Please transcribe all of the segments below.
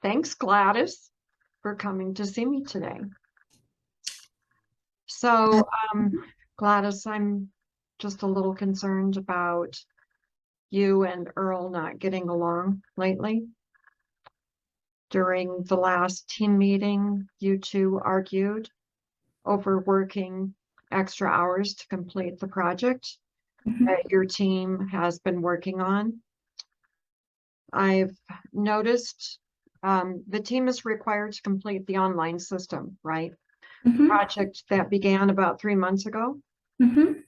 Thanks, Gladys, for coming to see me today. So, Gladys, I'm just a little concerned about you and Earl not getting along lately. During the last team meeting, you two argued over working extra hours to complete the project that your team has been working on. I've noticed the team is required to complete the online system, right? Project that began about 3 months ago. And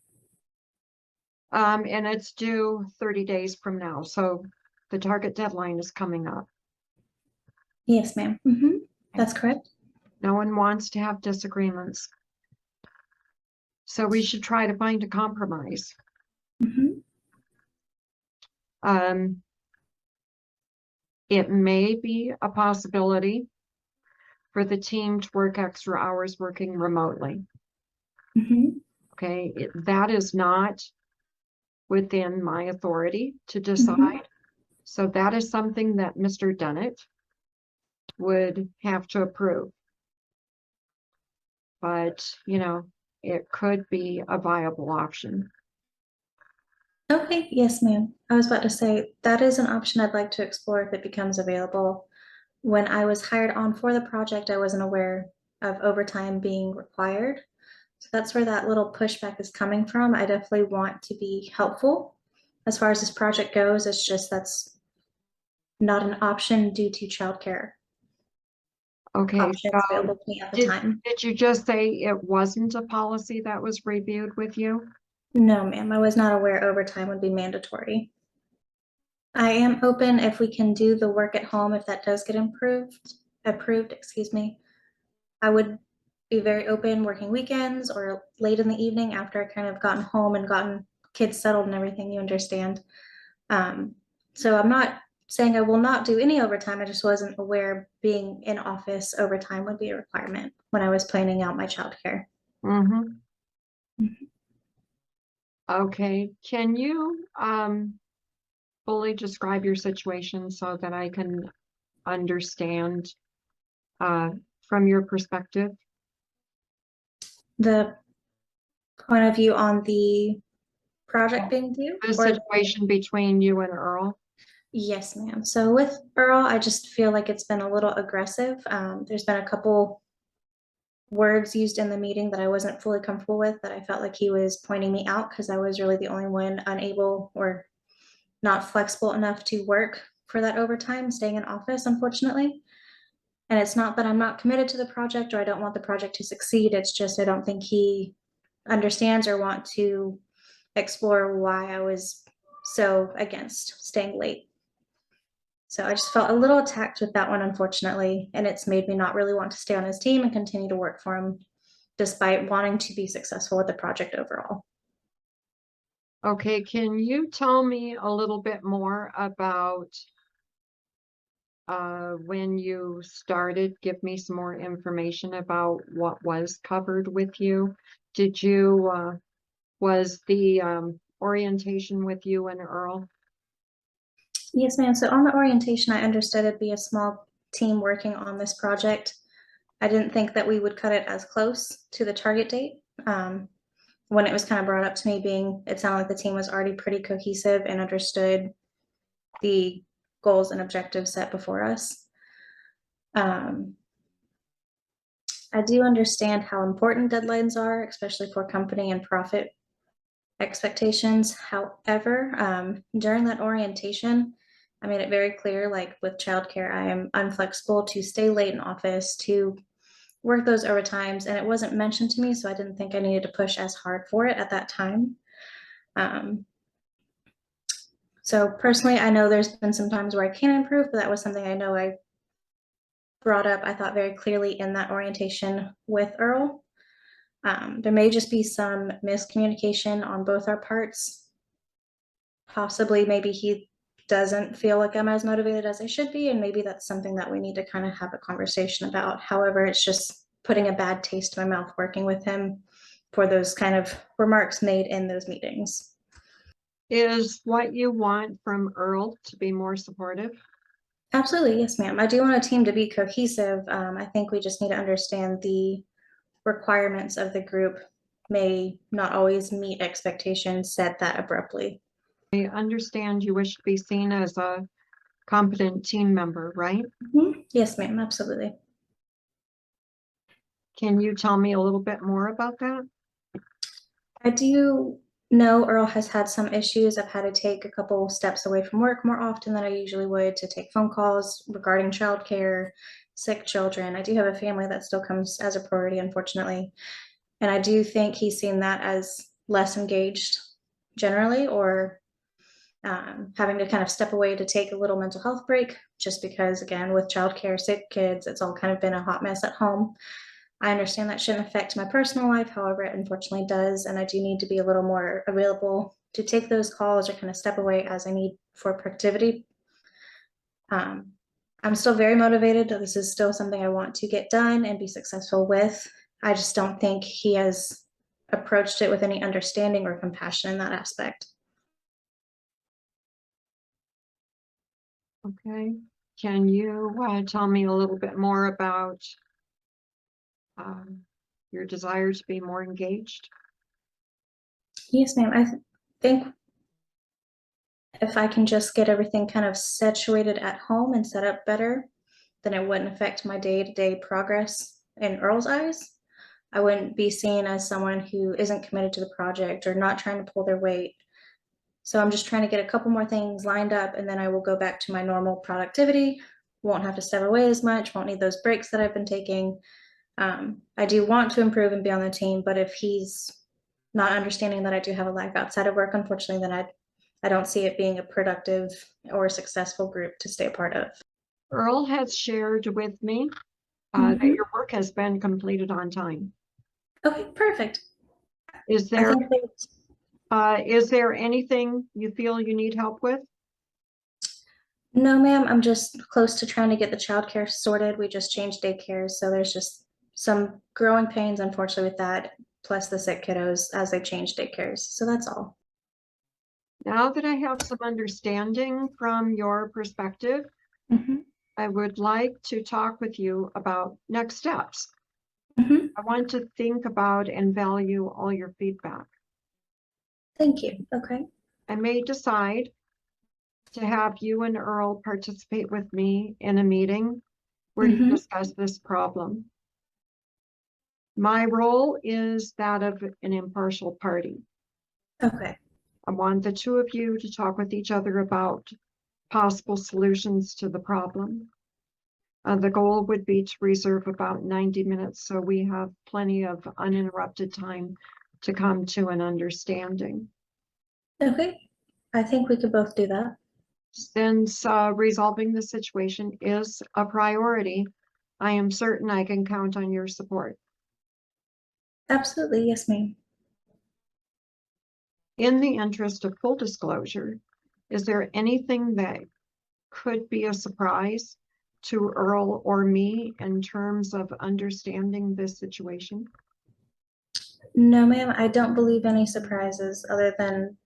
it's due 30 days from now. So the target deadline is coming up. Yes, ma'am. That's correct. No one wants to have disagreements. So we should try to find a compromise. It may be a possibility for the team to work extra hours working remotely. Okay, that is not within my authority to decide. So that is something that Mr. Dunnett would have to approve. But, you know, it could be a viable option. Okay, yes, ma'am. I was about to say that is an option I'd like to explore if it becomes available. When I was hired on for the project, I wasn't aware of overtime being required. So that's where that little pushback is coming from. I definitely want to be helpful. As far as this project goes, it's just that's not an option due to childcare Okay, options available to me at the time. did you just say it wasn't a policy that was reviewed with you? No, ma'am, I was not aware overtime would be mandatory. I am open if we can do the work at home, if that does get approved, excuse me. I would be very open working weekends or late in the evening after I kind of gotten home and gotten kids settled and everything, you understand. So I'm not saying I will not do any overtime. I just wasn't aware being in office overtime would be a requirement when I was planning out my childcare. Okay, can you fully describe your situation so that I can understand from your perspective? The point of view on the project being due? The situation between you and Earl? Yes, ma'am. So with Earl, I just feel like it's been a little aggressive. There's been a couple words used in the meeting that I wasn't fully comfortable with, that I felt like he was pointing me out because I was really the only one unable or not flexible enough to work for that overtime, staying in office, unfortunately. And it's not that I'm not committed to the project or I don't want the project to succeed. It's just I don't think he understands or want to explore why I was so against staying late. So I just felt a little attacked with that one, unfortunately, and it's made me not really want to stay on his team and continue to work for him, despite wanting to be successful with the project overall. Okay, can you tell me a little bit more about when you started? Give me some more information about what was covered with you. Did you, was the orientation with you and Earl? Yes, ma'am. So on the orientation, I understood it'd be a small team working on this project. I didn't think that we would cut it as close to the target date. When it was kind of brought up to me, being it sounded like the team was already pretty cohesive and understood the goals and objectives set before us. I do understand how important deadlines are, especially for company and profit expectations. However, during that orientation, I made it very clear, like with childcare, I am unflexible to stay late in office, to work those overtimes, and it wasn't mentioned to me, so I didn't think I needed to push as hard for it at that time. So personally, I know there's been some times where I can improve, but that was something I know I brought up, I thought, very clearly in that orientation with Earl. There may just be some miscommunication on both our parts. Possibly, maybe he doesn't feel like I'm as motivated as I should be, and maybe that's something that we need to kind of have a conversation about. However, it's just putting a bad taste in my mouth working with him for those kind of remarks made in those meetings. Is what you want from Earl to be more supportive? Absolutely, yes, ma'am. I do want a team to be cohesive. I think we just need to understand the requirements of the group may not always meet expectations set that abruptly. I understand you wish to be seen as a competent team member, right? Mhm. Yes, ma'am, absolutely. Can you tell me a little bit more about that? I do know Earl has had some issues. I've had to take a couple steps away from work more often than I usually would to take phone calls regarding childcare, sick children. I do have a family that still comes as a priority, unfortunately. And I do think he's seen that as less engaged generally, or having to kind of step away to take a little mental health break, just because, again, with childcare, sick kids, it's all kind of been a hot mess at home. I understand that shouldn't affect my personal life, however, it unfortunately does. And I do need to be a little more available to take those calls or kind of step away as I need for productivity. Um, I'm still very motivated. This is still something I want to get done and be successful with. I just don't think he has approached it with any understanding or compassion in that aspect. Okay. Can you tell me a little bit more about um, your desire to be more engaged? Yes, ma'am. Think if I can just get everything kind of situated at home and set up better, then it wouldn't affect my day-to-day progress in Earl's eyes. I wouldn't be seen as someone who isn't committed to the project or not trying to pull their weight. So I'm just trying to get a couple more things lined up, and then I will go back to my normal productivity. Won't have to step away as much, won't need those breaks that I've been taking. I do want to improve and be on the team, but if he's not understanding that I do have a life outside of work, unfortunately, then I don't see it being a productive or successful group to stay a part of. Earl has shared with me that Mhm. your work has been completed on time. Okay, perfect. Is I there think that is there anything you feel you need help with? no, ma'am, I'm just close to trying to get the childcare sorted. We just changed daycares, so there's just some growing pains, unfortunately, with that, plus the sick kiddos as they change daycares. So that's all. Now that I have some understanding from your perspective, Mhm. I would like to talk with you about next steps. Mhm. I want to think about and value all your feedback. Thank you. Okay. I may decide to have you and Earl participate with me in a meeting where you Mhm. discuss this problem. My role is that of an impartial party. Okay. I want the two of you to talk with each other about possible solutions to the problem. The goal would be to reserve about 90 minutes so we have plenty of uninterrupted time to come to an understanding. Okay. I think we could both do that. Since resolving the situation is a priority, I am certain I can count on your support. Absolutely. Yes, ma'am. In the interest of full disclosure, is there anything that could be a surprise to Earl or me in terms of understanding this situation? No, ma'am, I don't believe any surprises other than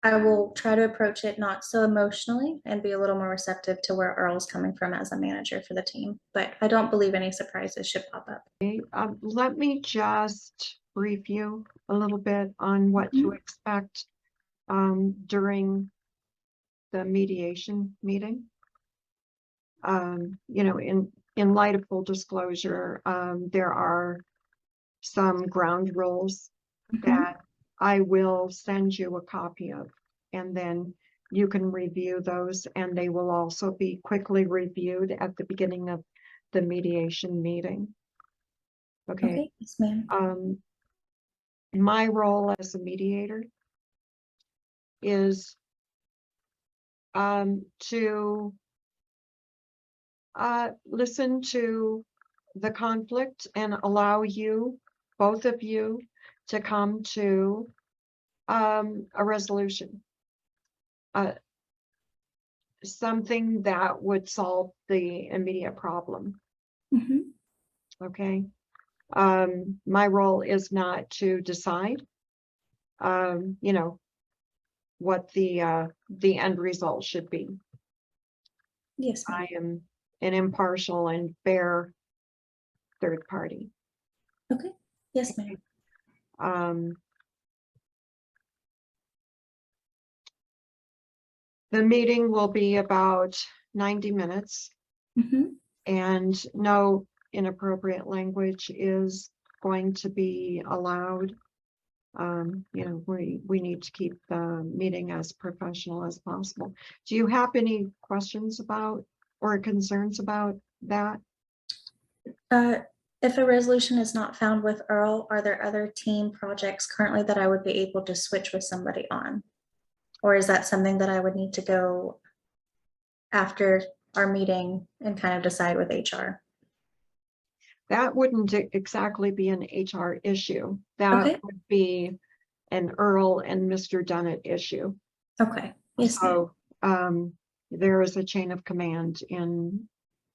I will try to approach it not so emotionally and be a little more receptive to where Earl's coming from as a manager for the team. But I don't believe any surprises should pop up. Let me just brief you a little bit on what to Mhm. expect during the mediation meeting. In light of full disclosure, there are some ground rules Mhm. that I will send you a copy of, and then you can review those, and they will also be quickly reviewed at the beginning of the mediation meeting. Okay. Okay, yes, ma'am. My role as a mediator is to listen to the conflict and allow you, both of you, to come to a resolution, uh, something that would solve the immediate problem. Mhm. Okay. My role is not to decide, what the end result should be. Yes, ma'am. I am an impartial and fair third party. Okay. Yes, ma'am. Um, the meeting will be about 90 minutes, Mhm. and no inappropriate language is going to be allowed. You know, we need to keep the meeting as professional as possible. Do you have any questions about or concerns about that? Uh, if a resolution is not found with Earl, are there other team projects currently that I would be able to switch with somebody on? Or is that something that I would need to go after our meeting and kind of decide with HR? That wouldn't exactly be an HR issue. That Okay. would be an Earl and Mr. Dennett issue. Okay. Yes, ma'am. So there is a chain of command in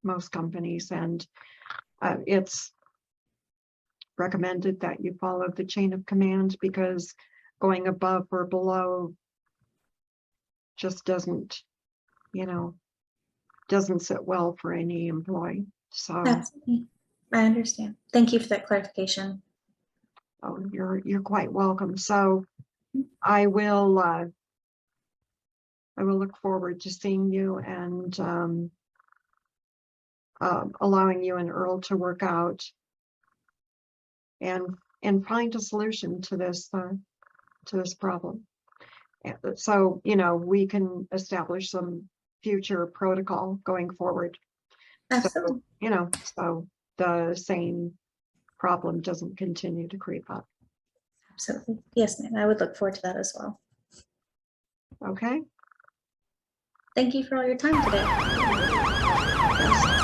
most companies, and it's recommended that you follow the chain of command, because going above or below just doesn't, you know, doesn't sit well for any employee. So Absolutely. I understand. Thank you for that clarification. oh, you're quite welcome. So I will look forward to seeing you and allowing you and Earl to work out and find a solution to this problem. So, you know, we can establish some future protocol going forward. So, Absolutely. you know, so the same problem doesn't continue to creep up. Absolutely. Yes, ma'am. I would look forward to that as well. Okay? Thank you for all your time today. Yes.